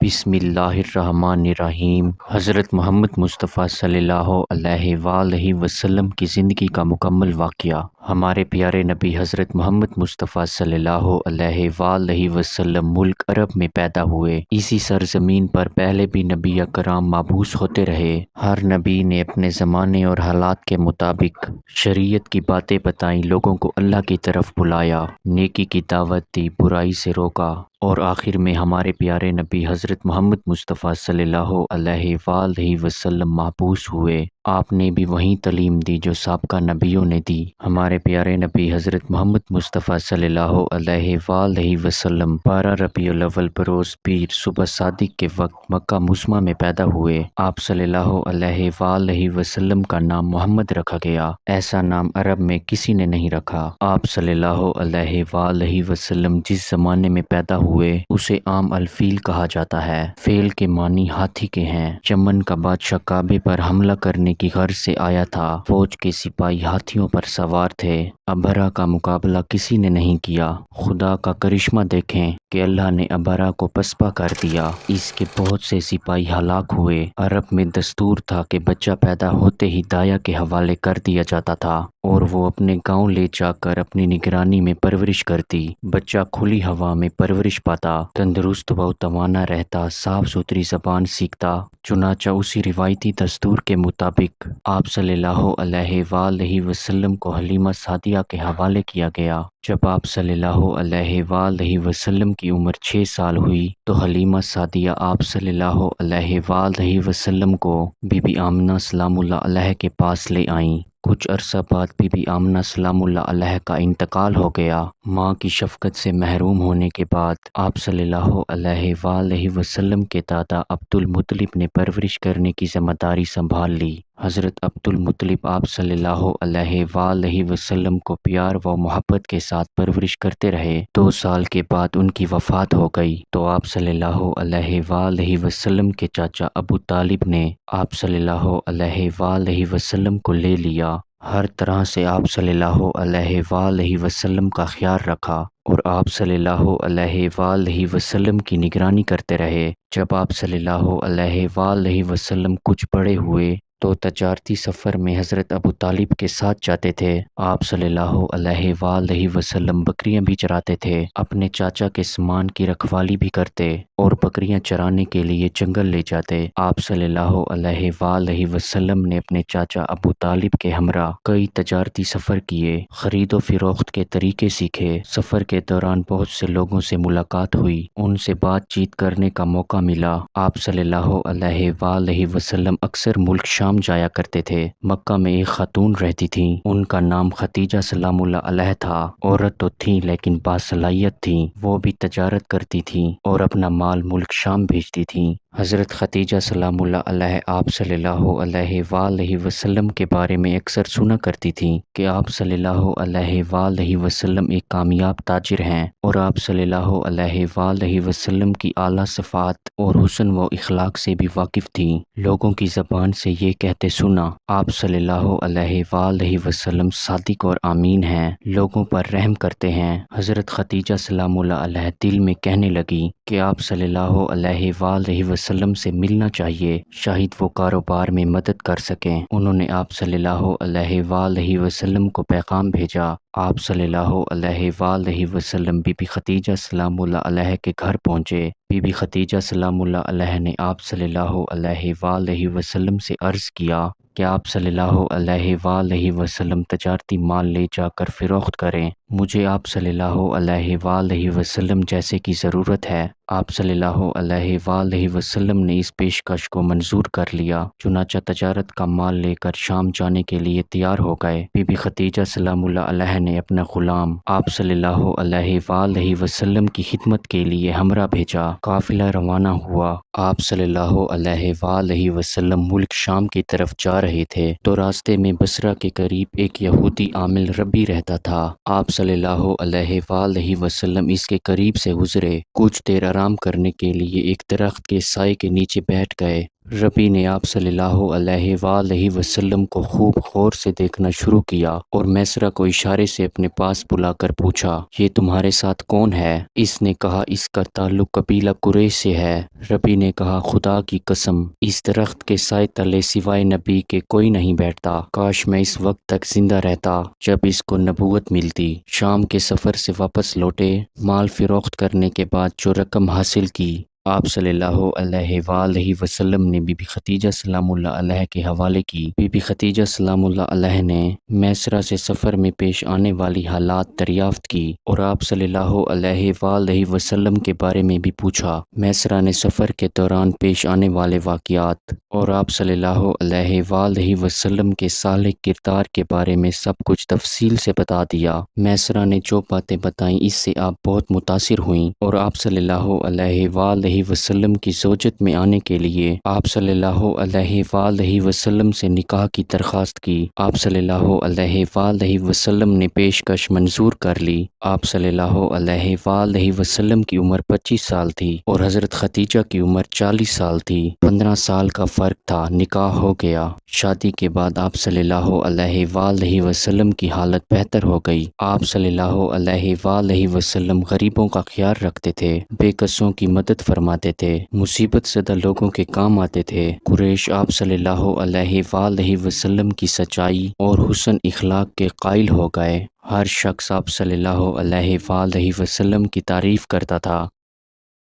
بسم اللہ الرحمن الرحیم۔ حضرت محمد مصطفیٰ صلی اللہ علیہ وآلہ وسلم کی زندگی کا مکمل واقعہ۔ ہمارے پیارے نبی حضرت محمد مصطفیٰ صلی اللہ علیہ وآلہ وسلم ملک عرب میں پیدا ہوئے۔ اسی سرزمین پر پہلے بھی نبی کرام مبعوث ہوتے رہے۔ ہر نبی نے اپنے زمانے اور حالات کے مطابق شریعت کی باتیں بتائیں، لوگوں کو اللہ کی طرف بلایا، نیکی کی دعوت دی، برائی سے روکا، اور آخر میں ہمارے پیارے نبی حضرت محمد مصطفیٰ صلی اللہ علیہ وآلہ وسلم مبعوث ہوئے۔ آپ نے بھی وہی تعلیم دی جو سابقہ نبیوں نے دی۔ ہمارے پیارے نبی حضرت محمد مصطفیٰ صلی اللہ علیہ وآلہ وسلم 12 ربیع الاول بروز پیر صبح صادق کے وقت مکہ معظمہ میں پیدا ہوئے۔ آپ صلی اللہ علیہ وآلہ وسلم کا نام محمد رکھا گیا۔ ایسا نام عرب میں کسی نے نہیں رکھا۔ آپ صلی اللہ علیہ وآلہ وسلم جس زمانے میں پیدا ہوئے اسے عام الفیل کہا جاتا ہے۔ فیل کے معنی ہاتھی کے ہیں۔ یمن کا بادشاہ کعبے پر حملہ کرنے کی غرض سے آیا تھا۔ فوج کے سپاہی ہاتھیوں پر سوار تھے۔ ابرہہ کا مقابلہ کسی نے نہیں کیا۔ خدا کا کرشمہ دیکھیں کہ اللہ نے ابرہہ کو پسپا کر دیا۔ اس کے بہت سے سپاہی ہلاک ہوئے۔ عرب میں دستور تھا کہ بچہ پیدا ہوتے ہی دایا کے حوالے کر دیا جاتا تھا اور وہ اپنے گاؤں لے جا کر اپنی نگرانی میں پرورش کرتی۔ بچہ کھلی ہوا میں پرورش پاتا، تندرست و توانا رہتا، صاف ستھری زبان سیکھتا۔ چنانچہ اسی روایتی دستور کے مطابق آپ صلی اللہ علیہ وآلہ وسلم کو حلیمہ سعدیہ کے حوالے کیا گیا۔ جب آپ صلی اللہ علیہ وآلہ وسلم کی عمر 6 سال ہوئی تو حلیمہ سعدیہ آپ صلی اللہ علیہ وآلہ وسلم کو بی بی آمنہ سلام اللہ علیہ کے پاس لے آئیں۔ کچھ عرصہ بعد بی بی آمنہ سلام اللہ علیہ کا انتقال ہو گیا۔ ماں کی شفقت سے محروم ہونے کے بعد آپ صلی اللہ علیہ وآلہ وسلم کے دادا عبد المطلب نے پرورش کرنے کی ذمہ داری سنبھال لی۔ حضرت عبد المطلب آپ صلی اللہ علیہ وآلہ وسلم کو پیار و محبت کے ساتھ پرورش کرتے رہے۔ 2 سال کے بعد ان کی وفات ہو گئی تو آپ صلی اللہ علیہ وآلہ وسلم کے چاچا ابو طالب نے آپ صلی اللہ علیہ وآلہ وسلم کو لے لیا۔ ہر طرح سے آپ صلی اللہ علیہ وآلہ وسلم کا خیال رکھا اور آپ صلی اللہ علیہ وآلہ وسلم کی نگرانی کرتے رہے۔ جب آپ صلی اللہ علیہ وآلہ وسلم کچھ بڑے ہوئے تو تجارتی سفر میں حضرت ابو طالب کے ساتھ جاتے تھے۔ آپ صلی اللہ علیہ وآلہ وسلم بکریاں بھی چراتے تھے، اپنے چاچا کے سامان کی رکھوالی بھی کرتے اور بکریاں چرانے کے لیے جنگل لے جاتے۔ آپ صلی اللہ علیہ وآلہ وسلم نے اپنے چاچا ابو طالب کے ہمراہ کئی تجارتی سفر کیے، خرید و فروخت کے طریقے سیکھے۔ سفر کے دوران بہت سے لوگوں سے ملاقات ہوئی، ان سے بات چیت کرنے کا موقع ملا۔ آپ صلی اللہ علیہ وآلہ وسلم اکثر ملک شام جایا کرتے تھے۔ مکہ میں ایک خاتون رہتی تھیں، ان کا نام ختیجہ سلام اللہ علیہ تھا۔ عورت تو تھیں لیکن باصلاحیت تھیں، وہ بھی تجارت کرتی تھیں اور اپنا مال ملک شام بھیجتی تھیں۔ حضرت ختیجہ سلام اللہ علیہ آپ صلی اللہ علیہ وآلہ وسلم کے بارے میں اکثر سنا کرتی تھیں کہ آپ صلی اللہ علیہ وآلہ وسلم ایک کامیاب تاجر ہیں اور آپ صلی اللہ علیہ وآلہ وسلم کی اعلیٰ صفات اور حسن و اخلاق سے بھی واقف تھیں۔ لوگوں کی زبان سے یہ کہتے سنا، آپ صلی اللہ علیہ وآلہ وسلم صادق اور امین ہیں، لوگوں پر رحم کرتے ہیں۔ حضرت ختیجہ سلام اللہ علیہ دل میں کہنے لگی کہ آپ صلی اللہ علیہ وآلہ وسلم سے ملنا چاہیے، شاید وہ کاروبار میں مدد کر سکیں۔ انہوں نے آپ صلی اللہ علیہ وآلہ وسلم کو پیغام بھیجا۔ آپ صلی اللہ علیہ وآلہ وسلم بی بی ختیجہ سلام اللہ علیہ کے گھر پہنچے۔ بی بی ختیجہ سلام اللہ علیہ نے آپ صلی اللہ علیہ وآلہ وسلم سے عرض کیا کہ آپ صلی اللہ علیہ وآلہ وسلم تجارتی مال لے جا کر فروخت کریں، مجھے آپ صلی اللہ علیہ وآلہ وسلم جیسے کی ضرورت ہے۔ آپ صلی اللہ علیہ وآلہ وسلم نے اس پیشکش کو منظور کر لیا، چنانچہ تجارت کا مال لے کر شام جانے کے لیے تیار ہو گئے۔ بی بی ختیجہ سلام اللہ علیہ نے اپنا غلام آپ صلی اللہ علیہ وآلہ وسلم کی خدمت کے لیے ہمراہ بھیجا۔ قافلہ روانہ ہوا۔ آپ صلی اللہ علیہ وآلہ وسلم ملک شام کی طرف جا رہے تھے تو راستے میں بصرہ کے قریب ایک یہودی عامل ربی رہتا تھا۔ آپ صلی اللہ علیہ وآلہ وسلم اس کے قریب سے گزرے، کچھ دیر آرام کرنے کے لیے ایک درخت کے سائے کے نیچے بیٹھ گئے۔ ربی نے آپ صلی اللہ علیہ وآلہ وسلم کو خوب غور سے دیکھنا شروع کیا اور میسرہ کو اشارے سے اپنے پاس بلا کر پوچھا، یہ تمہارے ساتھ کون ہے؟ اس نے کہا، اس کا تعلق قبیلہ قریش سے ہے۔ ربی نے کہا، خدا کی قسم، اس درخت کے سائے تلے سوائے نبی کے کوئی نہیں بیٹھتا۔ کاش میں اس وقت تک زندہ رہتا جب اس کو نبوت ملتی۔ شام کے سفر سے واپس لوٹے، مال فروخت کرنے کے بعد جو رقم حاصل کی، آپ صلی اللہ علیہ وآلہ وسلم نے بی بی خدیجہ سلام اللہ علیہ کے حوالے کی۔ بی بی خدیجہ سلام اللہ علیہ نے میسرہ سے سفر میں پیش آنے والی حالات دریافت کی اور آپ صلی اللہ علیہ وآلہ وسلم کے بارے میں بھی پوچھا۔ میسرہ نے سفر کے دوران پیش آنے والے واقعات اور آپ صلی اللہ علیہ وآلہ وسلم کے صالح کردار کے بارے میں سب کچھ تفصیل سے بتا دیا۔ میسرہ نے جو باتیں بتائیں اس سے آپ بہت متاثر ہوئیں اور آپ صلی اللہ علیہ وآلہ وسلم کی زوجت میں آنے کے لیے آپ صلی اللہ علیہ وآلہ وسلم سے نکاح کی درخواست کی۔ آپ صلی اللہ علیہ وآلہ وسلم نے پیشکش منظور کر لی۔ آپ صلی اللہ علیہ وآلہ وسلم کی عمر 25 سال تھی اور حضرت خدیجہ کی عمر 40 سال تھی۔ 15 سال کا فرق تھا۔ نکاح ہو گیا۔ شادی کے بعد آپ صلی اللہ علیہ وآلہ وسلم کی حالت بہتر ہو گئی۔ آپ صلی اللہ علیہ وآلہ وسلم غریبوں کا خیال رکھتے تھے، بے کسوں کی مدد فرماتے تھے، مصیبت زدہ لوگوں کے کام آتے تھے۔ قریش آپ صلی اللہ علیہ وآلہ وسلم کی سچائی اور حسن اخلاق کے قائل ہو گئے۔ ہر شخص آپ صلی اللہ علیہ وآلہ وسلم کی تعریف کرتا تھا۔